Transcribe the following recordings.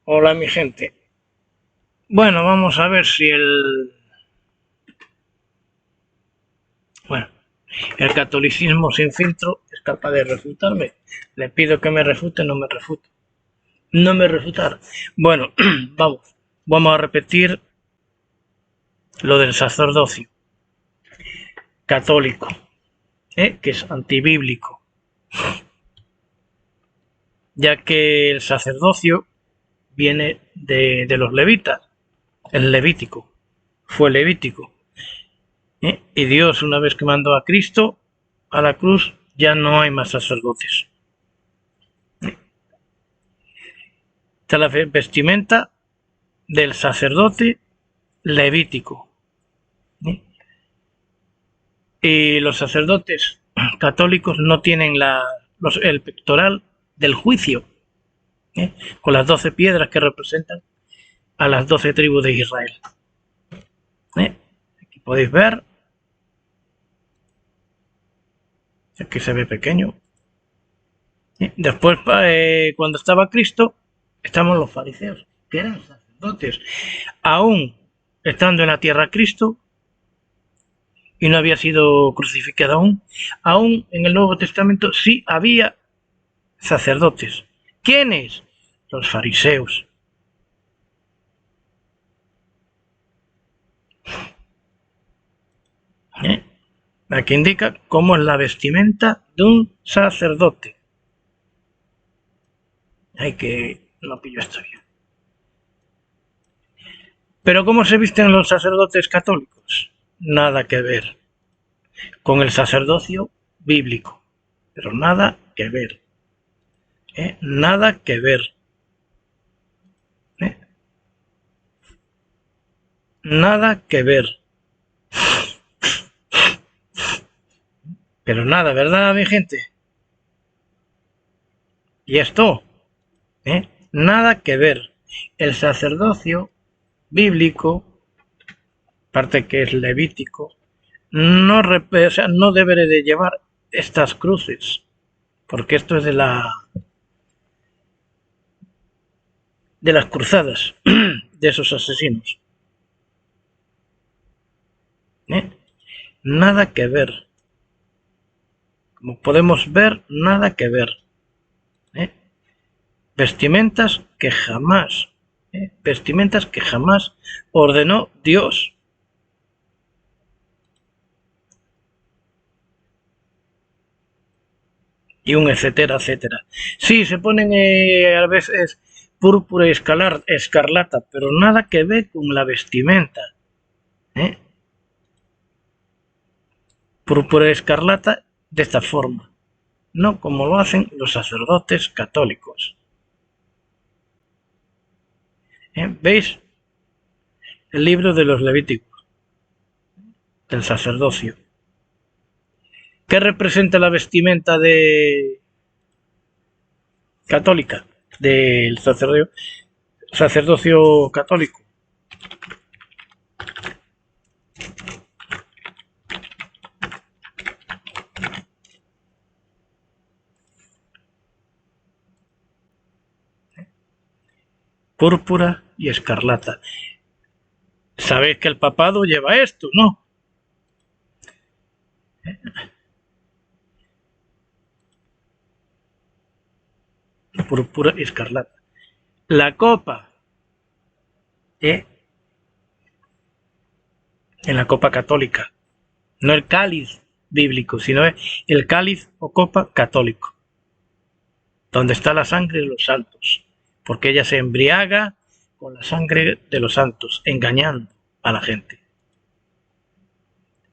Hola mi gente. Bueno, vamos a ver si el catolicismo sin filtro es capaz de refutarme. Le pido que me refute, no me refute. No me refutar. Bueno, vamos a repetir lo del sacerdocio católico, que es antibíblico, ya que el sacerdocio viene de los levitas, el levítico, fue levítico. Y Dios, una vez que mandó a Cristo a la cruz, ya no hay más sacerdotes. Está la vestimenta del sacerdote levítico. Y los sacerdotes católicos no tienen el pectoral del juicio, con las 12 piedras que representan a las 12 tribus de Israel. Aquí podéis ver, aquí se ve pequeño. Después, cuando estaba Cristo, estaban los fariseos, que eran sacerdotes. Aún estando en la tierra Cristo, y no había sido crucificado aún en el Nuevo Testamento sí había sacerdotes. ¿Quiénes? Los fariseos. Aquí indica cómo es la vestimenta de un sacerdote. Ay, que no pillo esto bien. Pero ¿cómo se visten los sacerdotes católicos? Nada que ver con el sacerdocio bíblico, pero nada que ver. Nada que ver. Nada que ver. Pero nada, ¿verdad, mi gente? Y esto, nada que ver. El sacerdocio bíblico, parte que es levítico, no deberé de llevar estas cruces, porque esto es de las cruzadas de esos asesinos. Nada que ver. Como podemos ver, nada que ver. Vestimentas que jamás ordenó Dios. Y un etcétera, etcétera. Sí, se ponen a veces púrpura y escarlata, pero nada que ver con la vestimenta. Púrpura y escarlata de esta forma, no como lo hacen los sacerdotes católicos. ¿Veis? El libro de los Levíticos, del sacerdocio. ¿Qué representa la vestimenta católica del sacerdocio católico? Púrpura y escarlata. Sabéis que el papado lleva esto, ¿no? Púrpura y escarlata. La copa, en la copa católica, no el cáliz bíblico, sino el cáliz o copa católico, donde está la sangre de los santos, porque ella se embriaga con la sangre de los santos, engañando a la gente.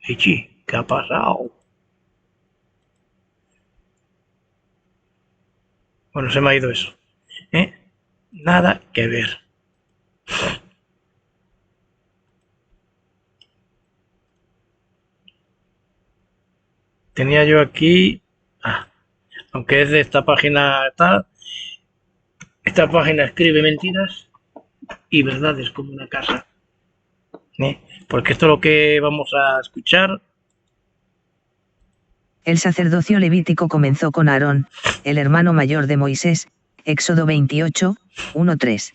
Y ¿qué ha pasado? Bueno, se me ha ido eso. Nada que ver. Tenía yo aquí, aunque es de esta página tal, esta página escribe mentiras y verdades como una casa. Porque esto es lo que vamos a escuchar. El sacerdocio levítico comenzó con Aarón, el hermano mayor de Moisés, Éxodo 28, 1-3.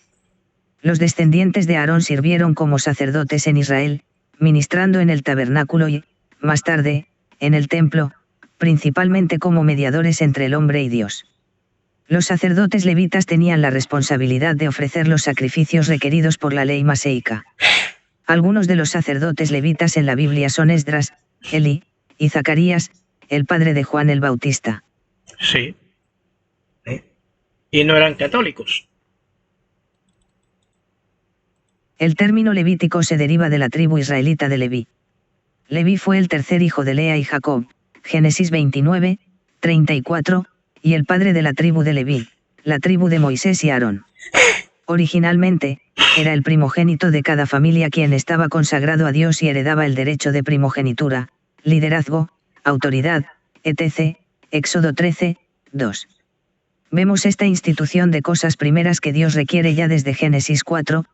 Los descendientes de Aarón sirvieron como sacerdotes en Israel, ministrando en el tabernáculo y, más tarde, en el templo, principalmente como mediadores entre el hombre y Dios. Los sacerdotes levitas tenían la responsabilidad de ofrecer los sacrificios requeridos por la ley maseica. Algunos de los sacerdotes levitas en la Biblia son Esdras, Elí, y Zacarías, el padre de Juan el Bautista. Sí. Y no eran católicos. El término levítico se deriva de la tribu israelita de Leví. Leví fue el tercer hijo de Lea y Jacob, Génesis 29, 34, y el padre de la tribu de Leví, la tribu de Moisés y Aarón. Originalmente, era el primogénito de cada familia quien estaba consagrado a Dios y heredaba el derecho de primogenitura, liderazgo, autoridad, etc. Éxodo 13, 2. Vemos esta institución de cosas primeras que Dios requiere ya desde Génesis 4,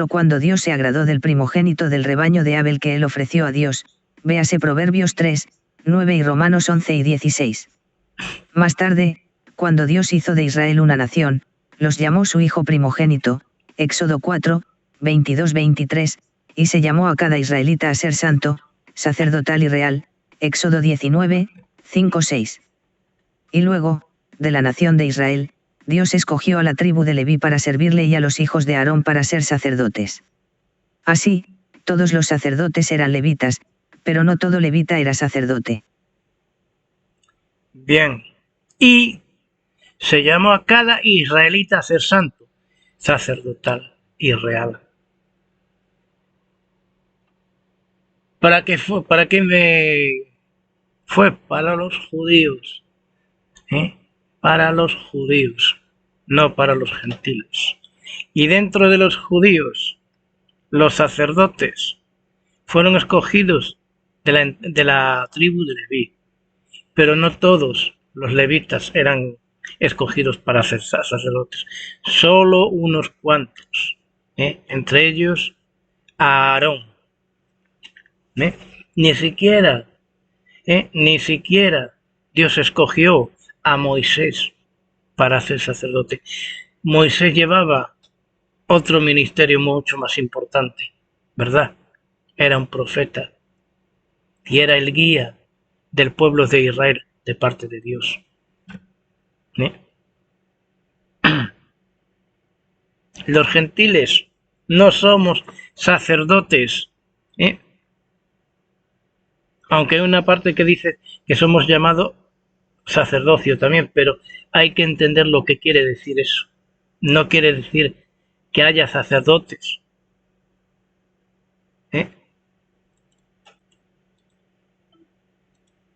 cuando Dios se agradó del primogénito del rebaño de Abel que él ofreció a Dios, véase Proverbios 3, 9 y Romanos 11 y 16. Más tarde, cuando Dios hizo de Israel una nación, los llamó su hijo primogénito, Éxodo 4, 22-23, y se llamó a cada israelita a ser santo, sacerdotal y real, Éxodo 19, 5-6. Y luego, de la nación de Israel, Dios escogió a la tribu de Leví para servirle y a los hijos de Aarón para ser sacerdotes. Así, todos los sacerdotes eran levitas, pero no todo levita era sacerdote. Bien. Y se llamó a cada israelita a ser santo, sacerdotal y real. ¿Para qué fue? ¿Para qué fue? Para los judíos. Para los judíos, no para los gentiles. Y dentro de los judíos, los sacerdotes fueron escogidos de la tribu de Leví, pero no todos los levitas eran escogidos para ser sacerdotes, solo unos cuantos, entre ellos Aarón. Ni siquiera Dios escogió a Moisés para ser sacerdote. Moisés llevaba otro ministerio mucho más importante, ¿verdad? Era un profeta y era el guía del pueblo de Israel de parte de Dios. Los gentiles no somos sacerdotes, aunque hay una parte que dice que somos llamados sacerdocio también, pero hay que entender lo que quiere decir eso. No quiere decir que haya sacerdotes.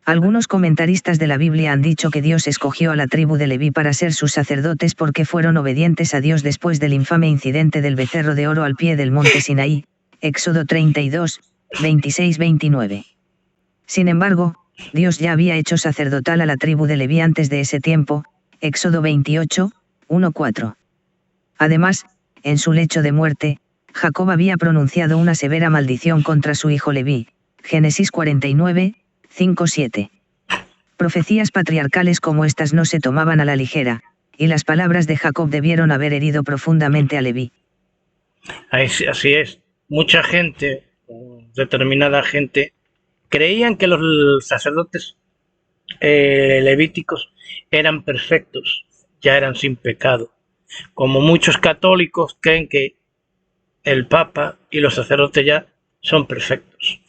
Algunos comentaristas de la Biblia han dicho que Dios escogió a la tribu de Leví para ser sus sacerdotes porque fueron obedientes a Dios después del infame incidente del becerro de oro al pie del monte Sinaí, Éxodo 32, 26-29. Sin embargo, Dios ya había hecho sacerdotal a la tribu de Leví antes de ese tiempo, Éxodo 28, 1-4. Además, en su lecho de muerte, Jacob había pronunciado una severa maldición contra su hijo Leví, Génesis 49, 5-7. Profecías patriarcales como estas no se tomaban a la ligera, y las palabras de Jacob debieron haber herido profundamente a Leví. Así es. Mucha gente, determinada gente, creían que los sacerdotes levíticos eran perfectos, ya eran sin pecado. Como muchos católicos creen que el Papa y los sacerdotes ya son perfectos.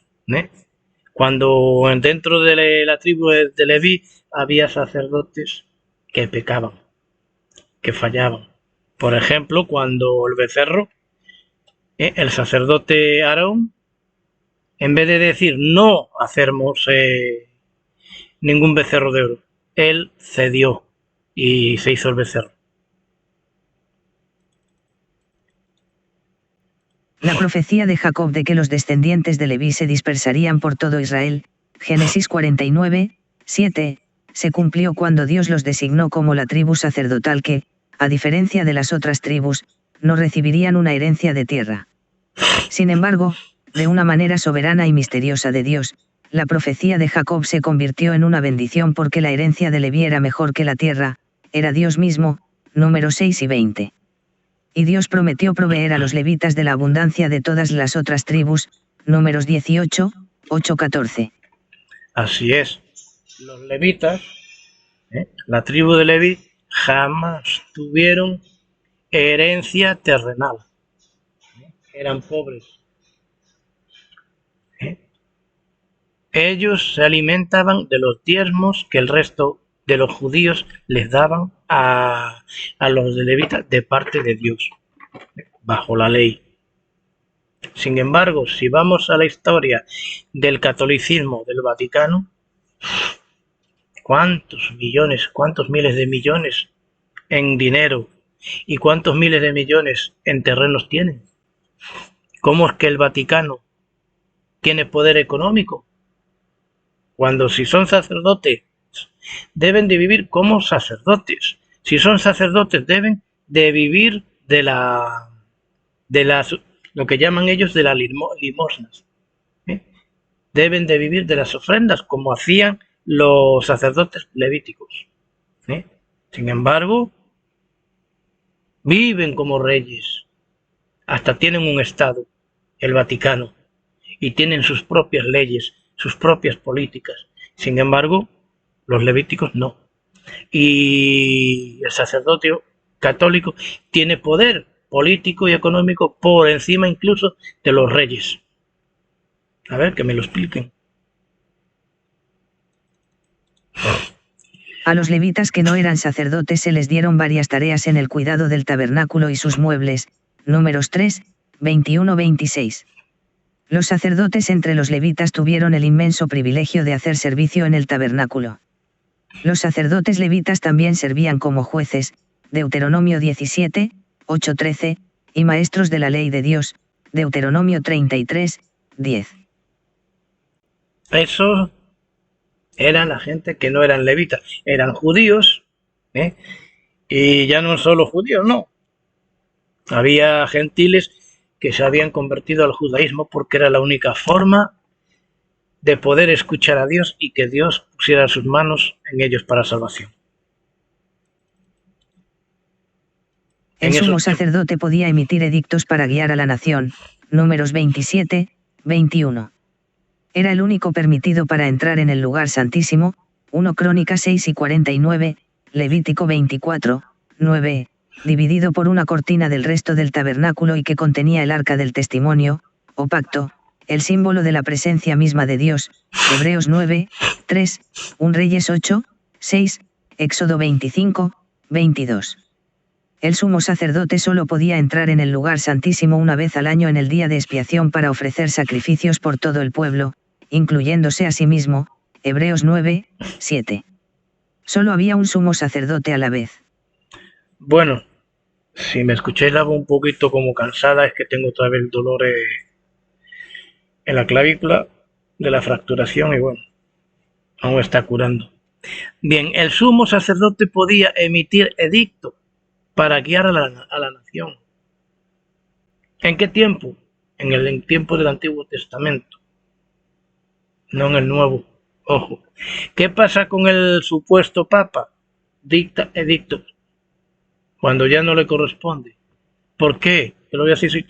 Cuando dentro de la tribu de Leví había sacerdotes que pecaban, que fallaban. Por ejemplo, cuando el becerro, el sacerdote Aarón, en vez de decir no hacemos ningún becerro de oro, él cedió y se hizo el becerro. La profecía de Jacob de que los descendientes de Leví se dispersarían por todo Israel, Génesis 49, 7, se cumplió cuando Dios los designó como la tribu sacerdotal que, a diferencia de las otras tribus, no recibirían una herencia de tierra. Sin embargo, de una manera soberana y misteriosa de Dios, la profecía de Jacob se convirtió en una bendición porque la herencia de Leví era mejor que la tierra, era Dios mismo, Números 6 y 20. Y Dios prometió proveer a los levitas de la abundancia de todas las otras tribus. Números 18, 8-14. Así es. Los levitas, la tribu de Leví, jamás tuvieron herencia terrenal. Eran pobres. Ellos se alimentaban de los diezmos que el resto de los judíos les daban a los de levitas de parte de Dios, bajo la ley. Sin embargo, si vamos a la historia del catolicismo del Vaticano, ¿cuántos millones, cuántos miles de millones en dinero y cuántos miles de millones en terrenos tienen? ¿Cómo es que el Vaticano tiene poder económico? Cuando si son sacerdotes, deben de vivir como sacerdotes. Si son sacerdotes, deben de vivir de lo que llaman ellos de las limosnas. Deben de vivir de las ofrendas, como hacían los sacerdotes levíticos. Sin embargo, viven como reyes. Hasta tienen un estado, el Vaticano, y tienen sus propias leyes, sus propias políticas. Sin embargo, los levíticos no. Y el sacerdocio católico tiene poder político y económico por encima incluso de los reyes. A ver, que me lo expliquen. A los levitas que no eran sacerdotes se les dieron varias tareas en el cuidado del tabernáculo y sus muebles. Números 3, 21-26. Los sacerdotes entre los levitas tuvieron el inmenso privilegio de hacer servicio en el tabernáculo. Los sacerdotes levitas también servían como jueces, Deuteronomio 17, 8-13, y maestros de la ley de Dios, Deuteronomio 33, 10. Eso era la gente que no eran levitas, eran judíos, y ya no solo judíos, no. Había gentiles que se habían convertido al judaísmo porque era la única forma de poder escuchar a Dios y que Dios pusiera sus manos en ellos para salvación. El sumo sacerdote podía emitir edictos para guiar a la nación. Números 27, 21. Era el único permitido para entrar en el lugar santísimo. 1 Crónicas 6 y 49, Levítico 24, 9, dividido por una cortina del resto del tabernáculo y que contenía el arca del testimonio, o pacto, el símbolo de la presencia misma de Dios. Hebreos 9, 3, 1 Reyes 8, 6, Éxodo 25, 22. El sumo sacerdote solo podía entrar en el lugar santísimo una vez al año en el día de expiación para ofrecer sacrificios por todo el pueblo, incluyéndose a sí mismo. Hebreos 9, 7. Solo había un sumo sacerdote a la vez. Bueno, si me escucháis la voz un poquito como cansada, es que tengo otra vez el dolor en la clavícula de la fracturación y bueno, aún está curando. Bien, el sumo sacerdote podía emitir edicto para guiar a la nación. ¿En qué tiempo? En el tiempo del Antiguo Testamento, no en el Nuevo. Ojo. ¿Qué pasa con el supuesto Papa? Dicta edictos cuando ya no le corresponde. ¿Por qué? Te lo voy a decir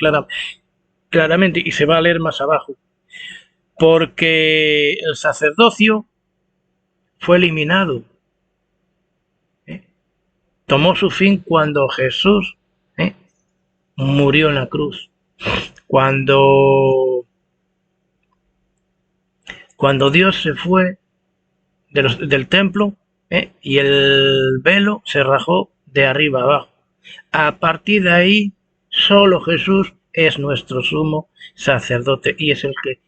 claramente y se va a leer más abajo. Porque el sacerdocio fue eliminado. Tomó su fin cuando Jesús murió en la cruz. Cuando Dios se fue del templo y el velo se rajó de arriba abajo. A partir de ahí, solo Jesús es nuestro sumo sacerdote y es el que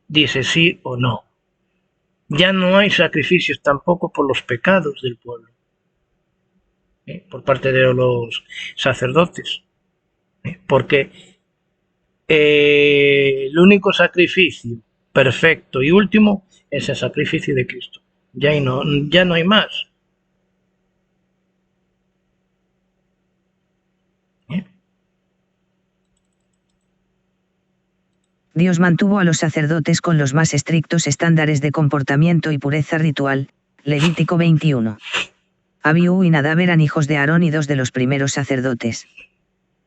dice sí o no. Ya no hay sacrificios tampoco por los pecados del pueblo, por parte de los sacerdotes, porque el único sacrificio perfecto y último es el sacrificio de Cristo. Ya no hay más. Dios mantuvo a los sacerdotes con los más estrictos estándares de comportamiento y pureza ritual. Levítico 21. Abiú y Nadab eran hijos de Aarón y dos de los primeros sacerdotes.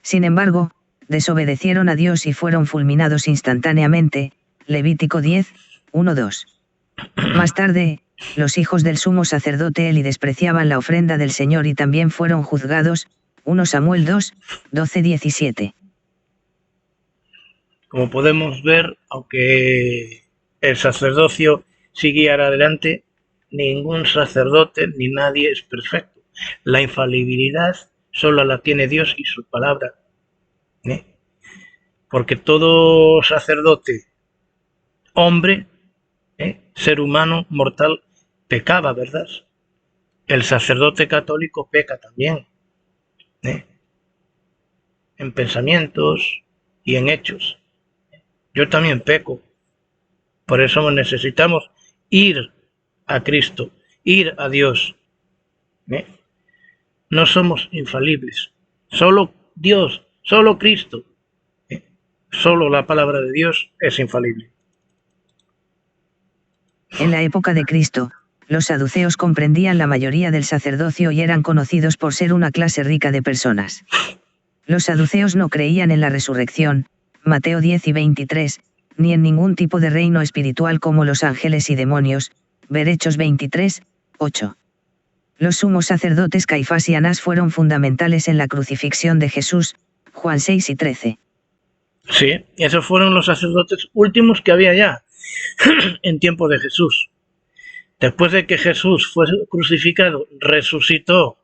Sin embargo, desobedecieron a Dios y fueron fulminados instantáneamente, Levítico 10, 1-2. Más tarde, los hijos del sumo sacerdote Eli despreciaban la ofrenda del Señor y también fueron juzgados, 1 Samuel 2, 12-17. Como podemos ver, aunque el sacerdocio siguiera adelante, ningún sacerdote ni nadie es perfecto. La infalibilidad solo la tiene Dios y su palabra. Porque todo sacerdote, hombre, ser humano, mortal, pecaba, ¿verdad? El sacerdote católico peca también, en pensamientos y en hechos. Yo también peco. Por eso necesitamos ir a Cristo, ir a Dios. No somos infalibles. Solo Dios, solo Cristo, solo la palabra de Dios es infalible. En la época de Cristo, los saduceos comprendían la mayoría del sacerdocio y eran conocidos por ser una clase rica de personas. Los saduceos no creían en la resurrección, Mateo 10 y 23, ni en ningún tipo de reino espiritual como los ángeles y demonios, ver Hechos 23, 8. Los sumos sacerdotes Caifás y Anás fueron fundamentales en la crucifixión de Jesús, Juan 6 y 13. Sí, esos fueron los sacerdotes últimos que había ya en tiempo de Jesús. Después de que Jesús fue crucificado, resucitó,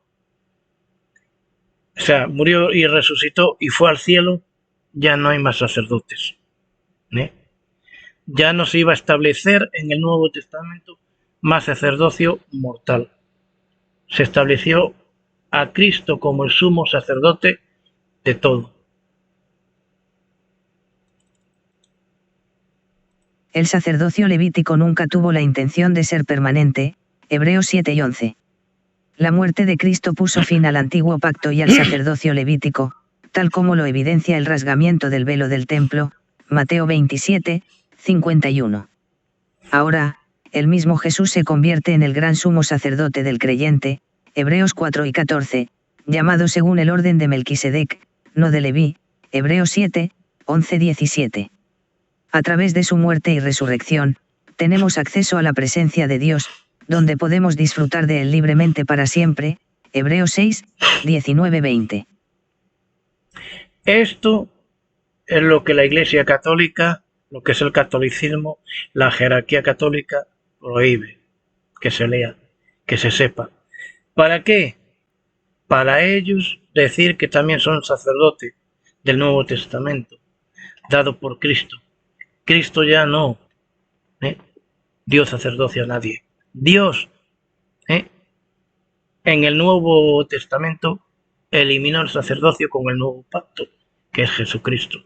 o sea, murió y resucitó y fue al cielo, ya no hay más sacerdotes. Ya no se iba a establecer en el Nuevo Testamento más sacerdocio mortal. Se estableció a Cristo como el sumo sacerdote de todo. El sacerdocio levítico nunca tuvo la intención de ser permanente, Hebreos 7 y 11. La muerte de Cristo puso fin al antiguo pacto y al sacerdocio levítico, tal como lo evidencia el rasgamiento del velo del templo, Mateo 27, 51. Ahora, el mismo Jesús se convierte en el gran sumo sacerdote del creyente, Hebreos 4 y 14, llamado según el orden de Melquisedec, no de Leví, Hebreos 7, 11-17. A través de su muerte y resurrección, tenemos acceso a la presencia de Dios, donde podemos disfrutar de Él libremente para siempre, Hebreos 6, 19-20. Esto es lo que la Iglesia Católica, lo que es el catolicismo, la jerarquía católica prohíbe que se lea, que se sepa. ¿Para qué? Para ellos decir que también son sacerdotes del Nuevo Testamento, dado por Cristo. Cristo ya no dio sacerdocio a nadie. Dios en el Nuevo Testamento eliminó el sacerdocio con el nuevo pacto, que es Jesucristo.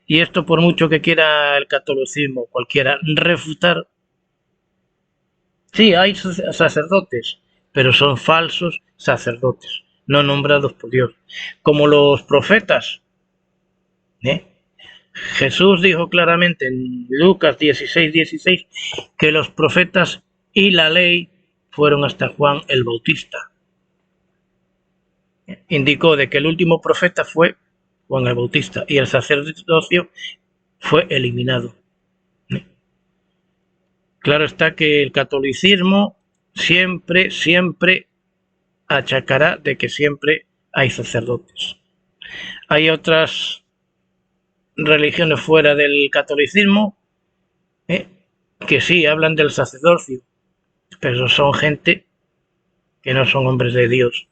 Y esto, por mucho que quiera el catolicismo, cualquiera, refutar, sí, hay sacerdotes, pero son falsos sacerdotes, no nombrados por Dios, como los profetas. Jesús dijo claramente en Lucas 16:16 que los profetas y la ley fueron hasta Juan el Bautista. Indicó de que el último profeta fue Juan el Bautista y el sacerdocio fue eliminado. Claro está que el catolicismo siempre achacará de que siempre hay sacerdotes. Hay otras religiones fuera del catolicismo que sí hablan del sacerdocio, pero son gente que no son hombres de Dios.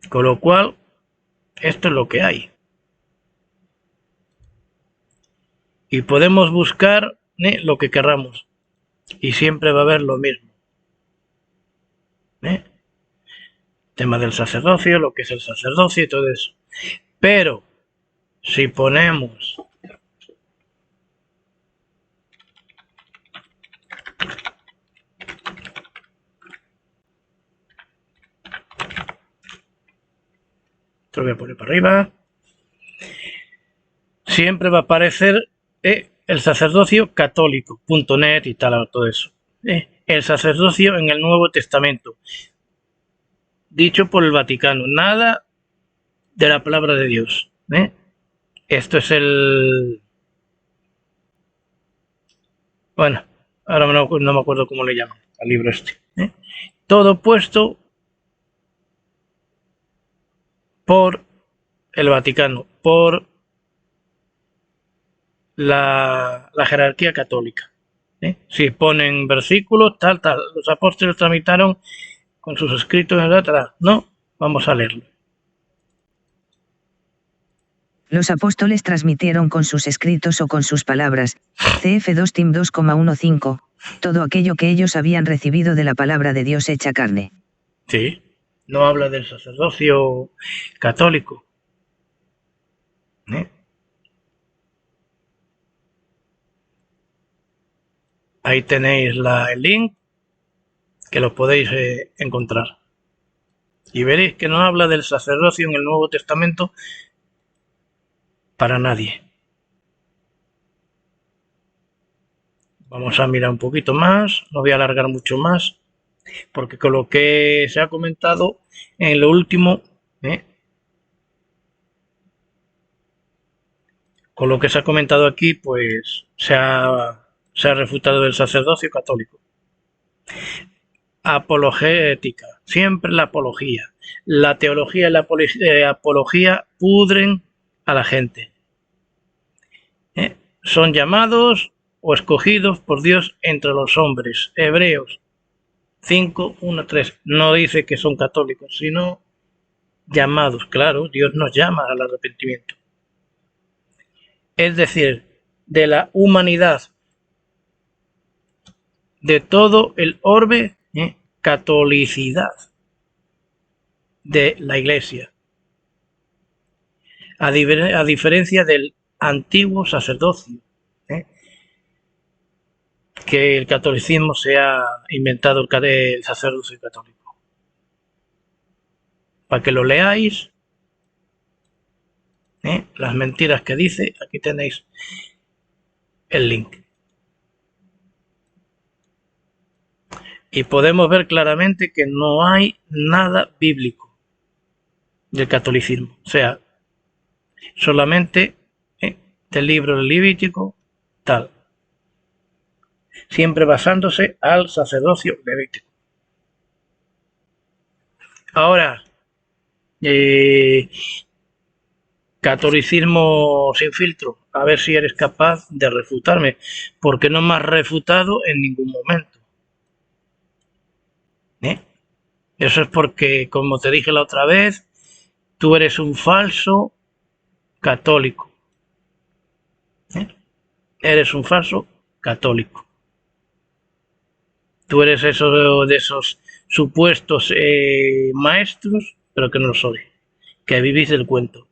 Con lo cual, esto es lo que hay. Y podemos buscar lo que queramos. Y siempre va a haber lo mismo. Tema del sacerdocio, lo que es el sacerdocio y todo eso. Pero, si ponemos lo voy a poner para arriba, siempre va a aparecer el sacerdocio católico, .net y tal, todo eso. El sacerdocio en el Nuevo Testamento. dicho por el Vaticano, nada de la palabra de Dios. Esto es el... Bueno, ahora no me acuerdo cómo le llaman al libro este. Todo puesto por el Vaticano, por la jerarquía católica. Si ponen versículos, tal, los apóstoles tramitaron con sus escritos, etc. No, vamos a leerlo. Los apóstoles transmitieron con sus escritos o con sus palabras, CF2 Tim 2,15, todo aquello que ellos habían recibido de la palabra de Dios hecha carne. Sí, no habla del sacerdocio católico. Ahí tenéis el link, que lo podéis encontrar. Y veréis que no habla del sacerdocio en el Nuevo Testamento para nadie. Vamos a mirar un poquito más, no voy a alargar mucho más, porque con lo que se ha comentado en lo último, con lo que se ha comentado aquí, pues se ha refutado del sacerdocio católico. Apologética, siempre la apología. La teología y la apología pudren a la gente. Son llamados o escogidos por Dios entre los hombres. Hebreos 5:1-3. No dice que son católicos, sino llamados. Claro, Dios nos llama al arrepentimiento. Es decir, de la humanidad, de todo el orbe, catolicidad de la Iglesia. A diferencia del antiguo sacerdocio, que el catolicismo se ha inventado el sacerdocio católico. Para que lo leáis, las mentiras que dice, aquí tenéis el link. Y podemos ver claramente que no hay nada bíblico del catolicismo. O sea, solamente del libro del Levítico, tal. Siempre basándose al sacerdocio levítico. Ahora, catolicismo sin filtro, a ver si eres capaz de refutarme, porque no me has refutado en ningún momento. Eso es porque, como te dije la otra vez, tú eres un falso católico. Eres un falso católico. Tú eres de esos supuestos maestros, pero que no lo sois, que vivís del cuento.